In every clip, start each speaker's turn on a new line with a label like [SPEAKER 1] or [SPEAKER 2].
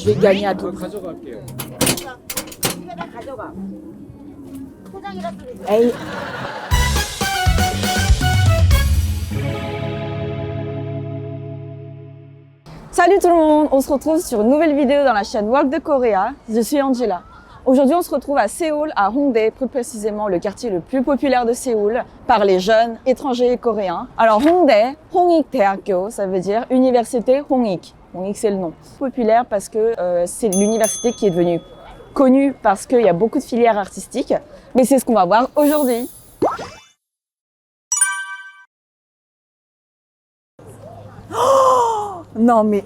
[SPEAKER 1] Je vais gagner à tout.
[SPEAKER 2] 가져갈게요.
[SPEAKER 3] 집에다 가져가. 포장이라도
[SPEAKER 1] Hey. Salut tout le monde, on se retrouve sur une nouvelle vidéo dans la chaîne Walk de Korea. Je suis Angela. Aujourd'hui, on se retrouve à Séoul, à Hongdae, plus précisément le quartier le plus populaire de Séoul par les jeunes étrangers et coréens. Alors Hongdae, Hongik Daegakyo, ça veut dire Université Hongik. Hongik, c'est le nom. Populaire parce que c'est l'université qui est devenue connue parce qu'il y a beaucoup de filières artistiques. Mais c'est ce qu'on va voir aujourd'hui. Non mais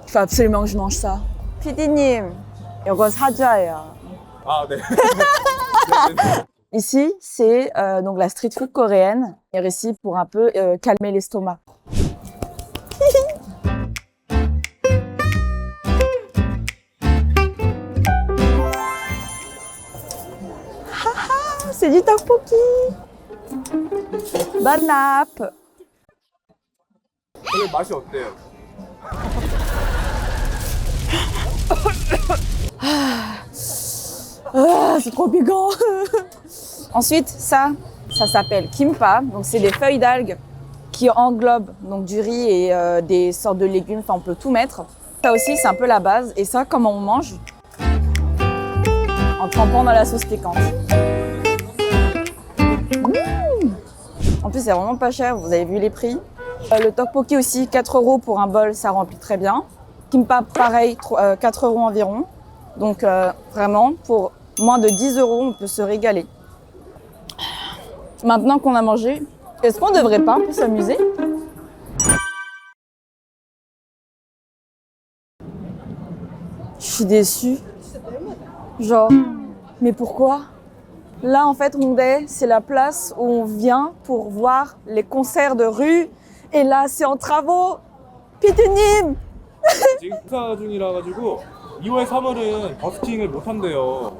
[SPEAKER 1] il faut absolument que je mange ça. PD님, 이거 사줘요.
[SPEAKER 2] 아, 네.
[SPEAKER 1] Ici, c'est donc la street food coréenne. Et ici pour un peu calmer l'estomac. C'est du tteokbokki. Bonne nappe.
[SPEAKER 2] 오늘 맛이 어때요?
[SPEAKER 1] Ah, c'est trop piquant. Ensuite, ça s'appelle kimbap. Donc, c'est des feuilles d'algues qui englobent donc du riz et des sortes de légumes. Enfin, on peut tout mettre. Ça aussi, c'est un peu la base. Et ça, comment on mange? En trempant dans la sauce piquante. En plus, c'est vraiment pas cher. Vous avez vu les prix. Le tteokbokki aussi, 4 € pour un bol, ça remplit très bien. Kimbap, pareil, 4 € environ. Donc, vraiment, pour moins de 10 €, on peut se régaler. Maintenant qu'on a mangé, est-ce qu'on ne devrait pas un peu s'amuser? Je suis déçue. Genre, mais pourquoi? Là, en fait, Hongdae, c'est la place où on vient pour voir les concerts de rue. Et là, c'est en travaux. PD님!
[SPEAKER 2] 지금 공사 중이라 가지고 2월, 3월은 버스킹을 못 한대요.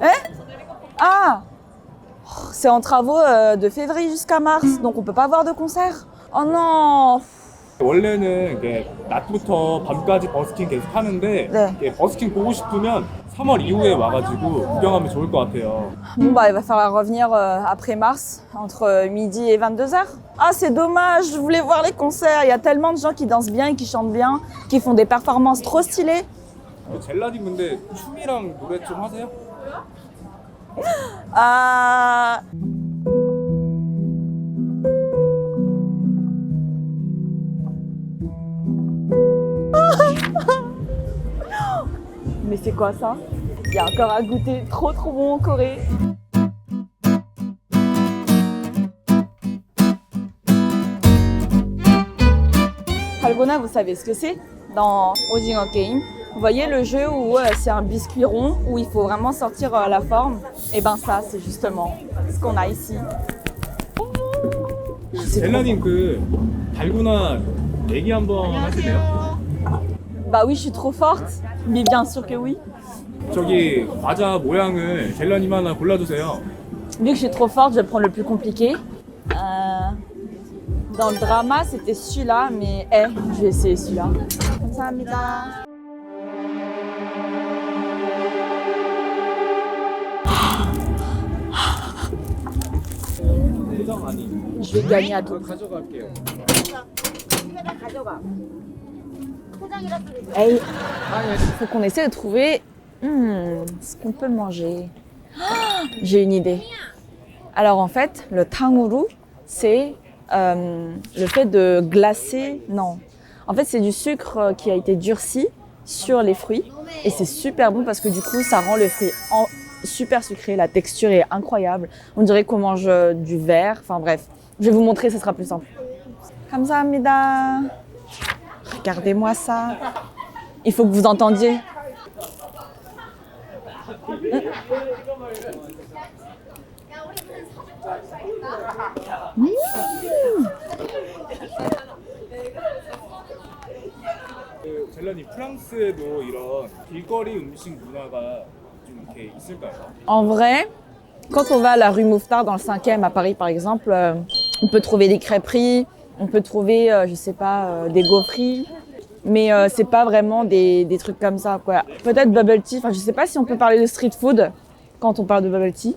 [SPEAKER 1] Ah! C'est en travaux de février jusqu'à mars, donc on peut pas voir de concert. Oh non!
[SPEAKER 2] 원래는 이게 낮부터 밤까지 버스킹 계속 하는데
[SPEAKER 1] 네.
[SPEAKER 2] 이게 버스킹 보고 싶으면 3월 이후에 와가지고 구경하면 좋을 것 같아요.
[SPEAKER 1] Bon bah il va falloir revenir après mars, entre midi et 22h. Ah c'est dommage, je voulais voir les concerts. Il y a tellement de gens qui dansent bien et qui chantent bien, qui font des performances trop stylées.
[SPEAKER 2] 젤라님 근데 춤이랑 노래 좀 하세요?
[SPEAKER 1] Ah. Mais c'est quoi ça? Il y a encore à goûter trop bon en Corée. Dalgona, vous savez ce que c'est? Dans Ojingo Game, vous voyez le jeu où c'est un biscuit rond, où il faut vraiment sortir la forme? Et ben ça, c'est justement ce qu'on a ici.
[SPEAKER 2] 젤라님 그 달고나 얘기 한번 하실래요?
[SPEAKER 1] Bah oui, je suis trop forte, mais bien sûr que oui.
[SPEAKER 2] 저기 과자 모양을 젤라님 하나 골라주세요.
[SPEAKER 1] Vu que je suis trop forte, je vais prendre le plus compliqué. Dans le drama, c'était celui-là, mais je vais essayer celui-là. 감사합니다.
[SPEAKER 2] 포장 아니.
[SPEAKER 1] Je vais gagner à tout.
[SPEAKER 2] 가져갈게요.
[SPEAKER 3] 집에다 가져가. 포장이라도
[SPEAKER 1] Hey, faut qu'on essaie de trouver ce qu'on peut manger. J'ai une idée. Alors en fait, le tanguru, c'est le fait de glacer. Non. En fait, c'est du sucre qui a été durci sur les fruits. Et c'est super bon parce que du coup, ça rend le fruit super sucré. La texture est incroyable. On dirait qu'on mange du verre. Enfin bref, je vais vous montrer, ce sera plus simple. 감사합니다. Regardez-moi ça. Il faut que vous entendiez.
[SPEAKER 2] 젤라님 프랑스에도 이런 길거리 음식 문화가 좀 이렇게 있을까요?
[SPEAKER 1] En vrai, quand on va à la rue Mouffetard dans le 5e à Paris par exemple, on peut trouver des crêperies, on peut trouver, je sais pas, des gaufreries. Mais c'est pas vraiment des trucs comme ça, quoi. Peut-être bubble tea. Enfin, je sais pas si on peut parler de street food quand on parle de bubble tea,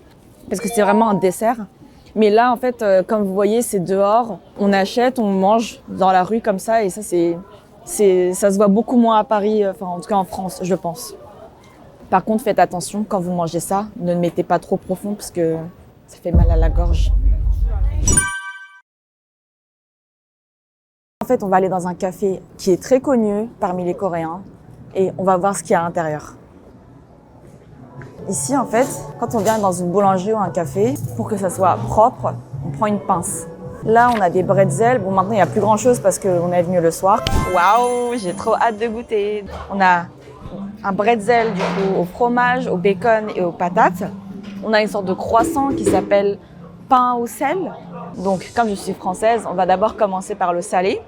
[SPEAKER 1] parce que c'est vraiment un dessert. Mais là, en fait, comme vous voyez, c'est dehors. On achète, on mange dans la rue comme ça, et ça, ça se voit beaucoup moins à Paris, enfin, en tout cas en France, je pense. Par contre, faites attention quand vous mangez ça, ne le mettez pas trop profond parce que ça fait mal à la gorge. En fait, on va aller dans un café qui est très connu parmi les Coréens et on va voir ce qu'il y a à l'intérieur. Ici, en fait, quand on vient dans une boulangerie ou un café, pour que ça soit propre, on prend une pince. Là, on a des bretzels. Bon, maintenant, il n'y a plus grand-chose parce qu'on est venu le soir. Waouh, j'ai trop hâte de goûter. On a un bretzel, du coup, au fromage, au bacon et aux patates. On a une sorte de croissant qui s'appelle pain au sel. Donc, comme je suis française, on va d'abord commencer par le salé.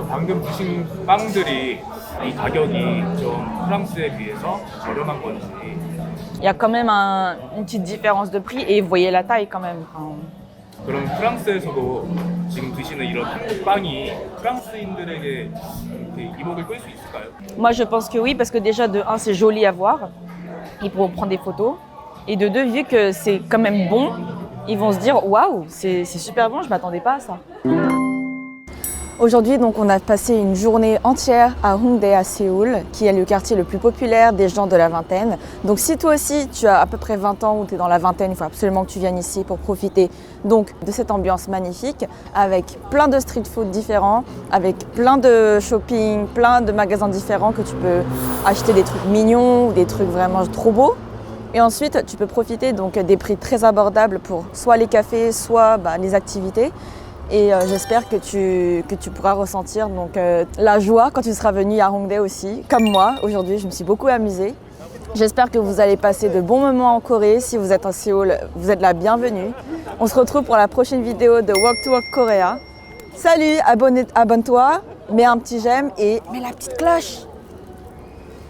[SPEAKER 2] 방금 드신 빵들이 이 가격이 좀 프랑스에 비해서 저렴한 건지.
[SPEAKER 1] Il y a quand même une petite différence de prix et vous voyez la taille quand même.
[SPEAKER 2] 그럼 프랑스에서도 지금 드시는 이런 한국 빵이 프랑스인들에게 이렇게 이목을 끌 수 있을까요?
[SPEAKER 1] Moi, je pense que oui, parce que déjà, de un, c'est joli à voir. Ils pourront prendre des photos. Et de deux, vu que c'est quand même bon, ils vont se dire « Waouh, c'est super bon, je ne m'attendais pas à ça ». Aujourd'hui, donc, on a passé une journée entière à Hongdae à Séoul, qui est le quartier le plus populaire des gens de la vingtaine. Donc si toi aussi, tu as à peu près 20 ans ou tu es dans la vingtaine, il faut absolument que tu viennes ici pour profiter donc, de cette ambiance magnifique, avec plein de street food différents, avec plein de shopping, plein de magasins différents que tu peux acheter des trucs mignons ou des trucs vraiment trop beaux. Et ensuite, tu peux profiter donc, des prix très abordables pour soit les cafés, soit les activités. Et j'espère que tu pourras ressentir donc, la joie quand tu seras venu à Hongdae aussi. Comme moi, aujourd'hui, je me suis beaucoup amusée. J'espère que vous allez passer de bons moments en Corée. Si vous êtes à Séoul, vous êtes la bienvenue. On se retrouve pour la prochaine vidéo de Walk to Walk Korea. Salut, abonne-toi, mets un petit j'aime et mets la petite cloche.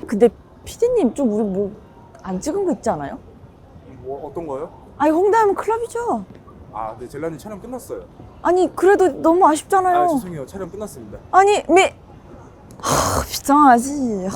[SPEAKER 1] 근데 피디님 좀 우리 뭐 안 찍은 거 있지 않아요?
[SPEAKER 2] 뭐 어떤 거요?
[SPEAKER 1] 아니 홍대 하면 클럽이죠.
[SPEAKER 2] 아, 네, 젤라님 촬영 끝났어요.
[SPEAKER 1] 아니 그래도 너무 아쉽잖아요.
[SPEAKER 2] 아, 죄송해요. 촬영 끝났습니다.
[SPEAKER 1] 아니 mais putain vas-y.